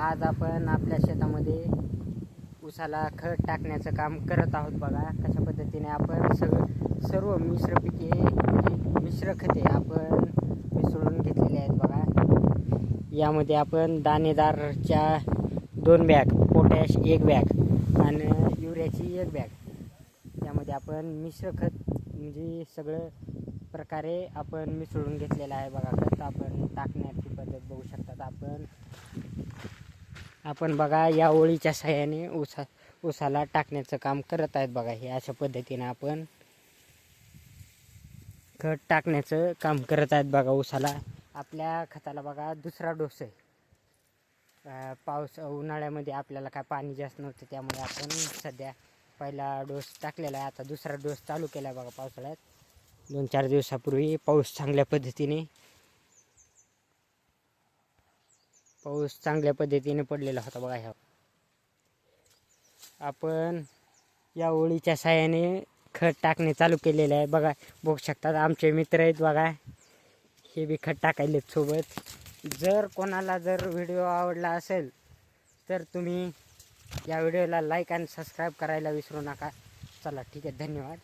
आज आपण आपल्या शेतामध्ये ऊसाला खत टाकण्याचं काम करत आहोत. बघा कशा पद्धतीने आपण सर्व मिश्र पिके म्हणजे मिश्र खते आपण मिसळून घेतलेले आहेत. बघा यामध्ये आपण दाणेदारच्या 2 बॅग, पोटॅश 1 बॅग आणि युरियाची 1 बॅग यामध्ये आपण मिश्र खत म्हणजे सगळं प्रकारे आपण मिसळून घेतलेलं आहे. बघा खत आपण टाकण्याची पद्धत बघू शकतात आपण बघा या ओळीच्या सहाय्याने ऊसाला टाकण्याचं काम करत आहेत. बघा हे अशा पद्धतीने आपण खत टाकण्याचं काम करत आहेत. बघा ऊसाला आपल्या खताला बघा दुसरा डोस आहे. उन्हाळ्यामध्ये आपल्याला काय पाणी जास्त नव्हतं त्यामुळे आपण सध्या पहिला डोस टाकलेला आहे. आता दुसरा डोस चालू केला आहे. बघा पावसाळ्यात 2-4 दिवसापूर्वी पाऊस चांगल्या पद्धतीने पडलेला होता. बघा ह्या आपण या ओळीच्या साहाय्याने खत टाकणे चालू केलेले आहे. बघा बघू शकतात आमचे मित्र आहेत. बघा हे बी खत टाकायले सोबत. जर कोणाला व्हिडिओ आवडला असेल तर तुम्ही या व्हिडिओला लाईक आणि सबस्क्राईब करायला विसरू नका. चला ठीक आहे, धन्यवाद.